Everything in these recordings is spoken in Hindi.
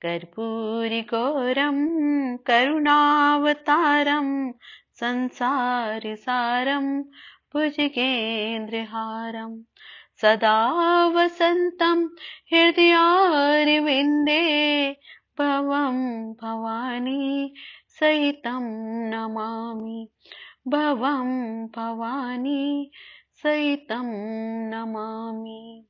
कर्पूरिगौरं करुणावतारं संसारसारं भुजगेन्द्रहारं सदा वसन्तं हृदयारविन्दे भवं भवानी सहितं नमामि। भवं भवानी सहितं नमामि।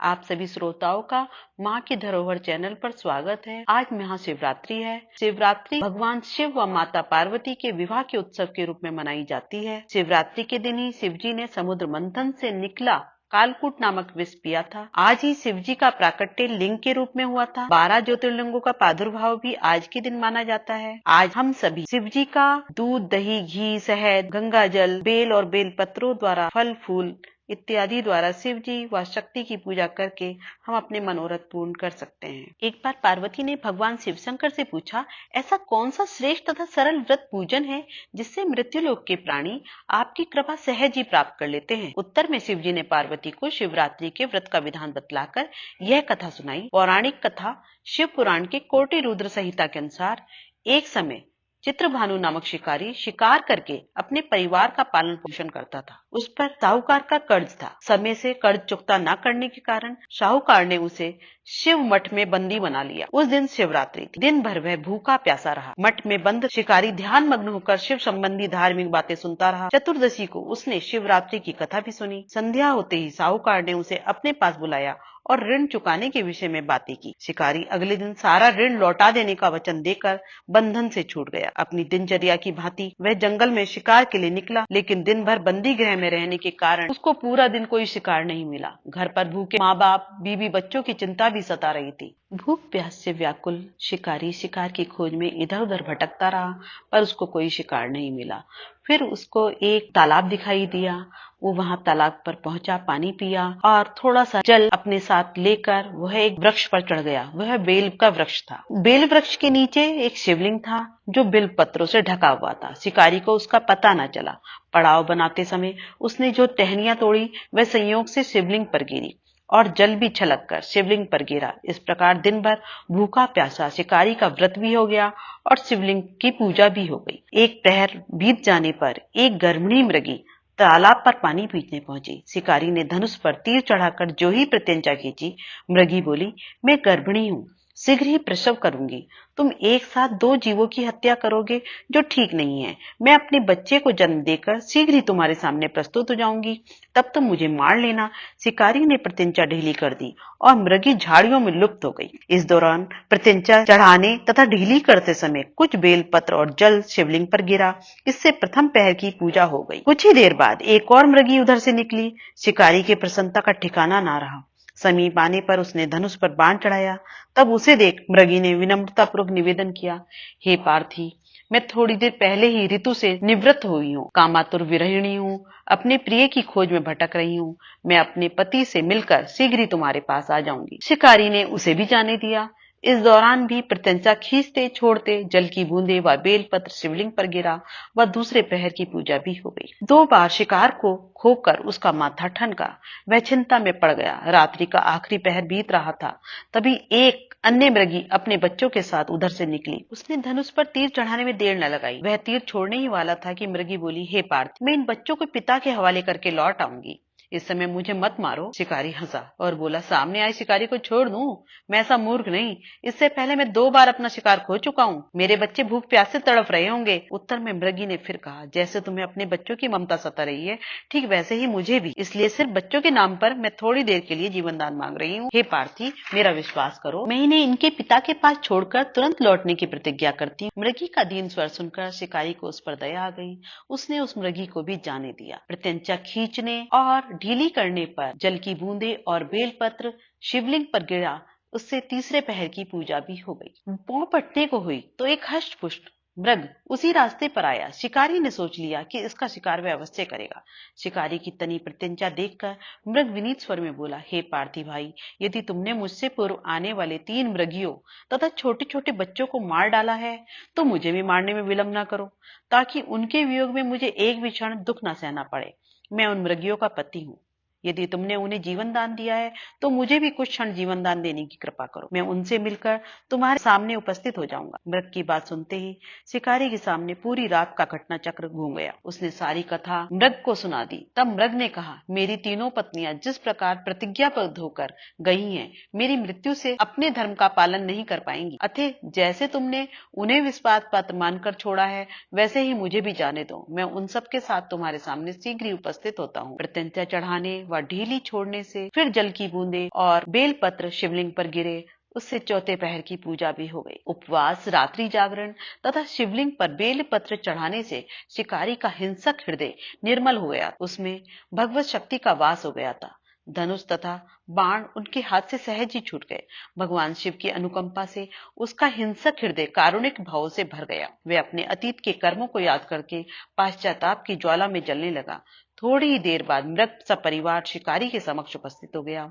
आप सभी श्रोताओं का माँ की धरोहर चैनल पर स्वागत है। आज महाशिवरात्रि है। शिवरात्रि भगवान शिव व माता पार्वती के विवाह के उत्सव के रूप में मनाई जाती है। शिवरात्रि के दिन ही शिव जी ने समुद्र मंथन से निकला कालकूट नामक विष पिया था। आज ही शिव जी का प्राकट्य लिंग के रूप में हुआ था। 12 ज्योतिर्लिंगों का प्रादुर्भाव भी आज के दिन माना जाता है। आज हम सभी शिव जी का दूध, दही, घी, शहद, गंगा जल, बेल और बेल पत्रों द्वारा, फल फूल इत्यादि द्वारा शिव जी व शक्ति की पूजा करके हम अपने मनोरथ पूर्ण कर सकते हैं। एक बार पार्वती ने भगवान शिव शंकर से पूछा, ऐसा कौन सा श्रेष्ठ तथा सरल व्रत पूजन है जिससे मृत्युलोक के प्राणी आपकी कृपा सहज ही प्राप्त कर लेते हैं। उत्तर में शिव जी ने पार्वती को शिवरात्रि के व्रत का विधान बतलाकर यह कथा सुनाई। पौराणिक कथा शिव पुराण के कोटि रुद्र संहिता के अनुसार एक समय चित्रभानु नामक शिकारी शिकार करके अपने परिवार का पालन पोषण करता था। उस पर साहूकार का कर्ज था। समय से कर्ज चुकता न करने के कारण साहूकार ने उसे शिव मठ में बंदी बना लिया। उस दिन शिवरात्रि थी। दिन भर वह भूखा प्यासा रहा। मठ में बंद शिकारी ध्यान मग्न होकर शिव संबंधी धार्मिक बातें सुनता रहा। चतुर्दशी को उसने शिवरात्रि की कथा भी सुनी। संध्या होते ही साहूकार ने उसे अपने पास बुलाया और ऋण चुकाने के विषय में बातें की। शिकारी अगले दिन सारा ऋण लौटा देने का वचन देकर बंधन से छूट गया। अपनी दिनचर्या की भांति वह जंगल में शिकार के लिए निकला, लेकिन दिन भर बंदी गृह में रहने के कारण उसको पूरा दिन कोई शिकार नहीं मिला। घर पर भूखे माँ बाप, बीवी, बच्चों की चिंता भी सता रही थी। भूख प्यास से व्याकुल शिकारी शिकार की खोज में इधर उधर भटकता रहा, पर उसको कोई शिकार नहीं मिला। फिर उसको एक तालाब दिखाई दिया। वो वहां तालाब पर पहुंचा, पानी पिया और थोड़ा सा जल अपने साथ लेकर वह एक वृक्ष पर चढ़ गया। वह बेल का वृक्ष था। बेल वृक्ष के नीचे एक शिवलिंग था जो बिल पत्रों से ढका हुआ था। शिकारी को उसका पता न चला। पड़ाव बनाते समय उसने जो टहनियां तोड़ी वह संयोग से शिवलिंग पर गिरी और जल भी छलक कर शिवलिंग पर गिरा। इस प्रकार दिन भर भूखा प्यासा शिकारी का व्रत भी हो गया और शिवलिंग की पूजा भी हो गई। एक प्रहर बीत जाने पर एक गर्भिणी मृगी तालाब पर पानी पीने पहुंची। शिकारी ने धनुष पर तीर चढ़ाकर जो ही प्रत्यंचा खींची, मृगी बोली, मैं गर्भिणी हूँ, शीघ्र ही प्रसव करूंगी। तुम एक साथ 2 जीवों की हत्या करोगे जो ठीक नहीं है। मैं अपने बच्चे को जन्म देकर शीघ्र ही तुम्हारे सामने प्रस्तुत हो जाऊंगी, तब तुम मुझे मार लेना। शिकारी ने प्रत्यंचा ढीली कर दी और मृगी झाड़ियों में लुप्त हो गई। इस दौरान प्रत्यंचा चढ़ाने तथा ढीली करते समय कुछ बेल पत्र और जल शिवलिंग पर गिरा। इससे प्रथम पहर की पूजा हो गई। कुछ ही देर बाद एक और मृगी उधर से निकली। शिकारी की प्रसन्नता का ठिकाना ना रहा। समीप आने पर उसने धनुष पर बाण चढ़ाया। तब उसे देख मृगी ने विनम्रता पूर्वक निवेदन किया, हे पार्थी, मैं थोड़ी देर पहले ही ऋतु से निवृत्त हुई हूँ, कामातुर विरहिणी हूँ, अपने प्रिय की खोज में भटक रही हूँ। मैं अपने पति से मिलकर शीघ्र ही तुम्हारे पास आ जाऊंगी। शिकारी ने उसे भी जाने दिया। इस दौरान भी प्रत्यंचा खींचते छोड़ते जल की बूंदे व बेलपत्र शिवलिंग पर गिरा व दूसरे प्रहर की पूजा भी हो गई। 2 बार शिकार को खोकर उसका माथा ठनका। वह चिंता में पड़ गया। रात्रि का आखिरी पहर बीत रहा था। तभी एक अन्य मृगी अपने बच्चों के साथ उधर से निकली। उसने धनुष पर तीर चढ़ाने में देर न लगाई। वह तीर छोड़ने ही वाला था कि मृगी बोली, हे पार्थ, मैं इन बच्चों को पिता के हवाले करके लौट आऊंगी, इस समय मुझे मत मारो। शिकारी हंसा और बोला, सामने आए शिकारी को छोड़ दूं? मैं ऐसा मूर्ख नहीं। इससे पहले मैं 2 बार अपना शिकार खो चुका हूँ। मेरे बच्चे भूख प्यास से तड़प रहे होंगे। उत्तर में मृगी ने फिर कहा, जैसे तुम्हें अपने बच्चों की ममता सता रही है, ठीक वैसे ही मुझे भी। इसलिए सिर्फ बच्चों के नाम पर मैं थोड़ी देर के लिए जीवन दान मांग रही हूँ। हे पार्थी, मेरा विश्वास करो, मैं इन्हें इनके पिता के पास छोड़कर तुरंत लौटने की प्रतिज्ञा करती हूँ। मृगी का दीन स्वर सुनकर शिकारी को उस पर दया आ गई। उसने उस मृगी को भी जाने दिया। प्रत्यंचा खींचने और ढीली करने पर जल की बूंदे और बेलपत्र शिवलिंग पर गिरा। उससे तीसरे पहर की पूजा भी हो गई। पौ पटने को हुई तो एक हष्ट पुष्ट मृग उसी रास्ते पर आया। शिकारी ने सोच लिया कि इसका शिकार वह अवश्य करेगा। शिकारी की तनी प्रत्यंचा देखकर मृग विनीत स्वर में बोला, हे पार्थी भाई, यदि तुमने मुझसे पूर्व आने वाले 3 मृगियों तथा छोटे छोटे बच्चों को मार डाला है तो मुझे भी मारने में विलंब न करो, ताकि उनके वियोग में मुझे एक भी क्षण दुख न सहना पड़े। मैं उन मृगियों का पति हूँ। यदि तुमने उन्हें जीवन दान दिया है तो मुझे भी कुछ क्षण जीवन दान देने की कृपा करो। मैं उनसे मिलकर तुम्हारे सामने उपस्थित हो जाऊंगा। मृग की बात सुनते ही शिकारी के सामने पूरी रात का घटना चक्र घूम गया। उसने सारी कथा मृग को सुना दी। तब मृग ने कहा, मेरी तीनों पत्नियां जिस प्रकार प्रतिज्ञाबद्ध होकर गई हैं, मेरी मृत्यु से अपने धर्म का पालन नहीं कर पाएंगी। अतः जैसे तुमने उन्हें विश्वास पात्र मानकर छोड़ा है, वैसे ही मुझे भी जाने दो। मैं उन सब के साथ तुम्हारे सामने शीघ्र ही उपस्थित होता हूँ। प्रत्यंचा चढ़ाने व ढीली छोड़ने से फिर जल की बूंदे और बेलपत्र शिवलिंग पर गिरे। उससे चौथे पहर की पूजा भी हो गई। उपवास, रात्रि जागरण तथा शिवलिंग पर बेल पत्र चढ़ाने से शिकारी का हिंसक हृदय निर्मल हो गया। उसमें भगवत शक्ति का वास हो गया था। धनुष तथा बाण उनके हाथ से सहज ही छूट गए। भगवान शिव की अनुकंपा से उसका हिंसक हृदय कारुणिक भाव से भर गया। वे अपने अतीत के कर्मों को याद करके पाश्चाताप की ज्वाला में जलने लगा। थोड़ी ही देर बाद मृग सपरिवार शिकारी के समक्ष उपस्थित हो गया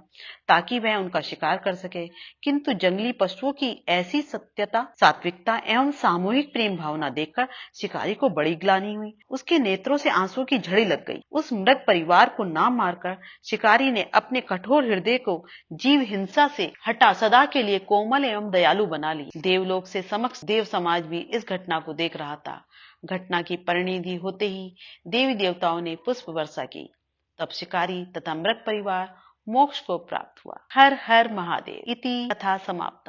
ताकि वह उनका शिकार कर सके, किंतु जंगली पशुओं की ऐसी सत्यता, सात्विकता एवं सामूहिक प्रेम भावना देखकर शिकारी को बड़ी ग्लानि हुई। उसके नेत्रों से आंसुओं की झड़ी लग गई। उस मृग परिवार को ना मारकर शिकारी ने अपने कठोर हृदय को जीव हिंसा से हटा सदा के लिए कोमल एवं दयालु बना ली। देवलोक से समक्ष देव समाज भी इस घटना को देख रहा था। घटना की परिणति होते ही देवी देवताओं ने पुष्प वर्षा की। तब शिकारी तथा मृग परिवार मोक्ष को प्राप्त हुआ। हर हर महादेव। इति कथा समाप्त।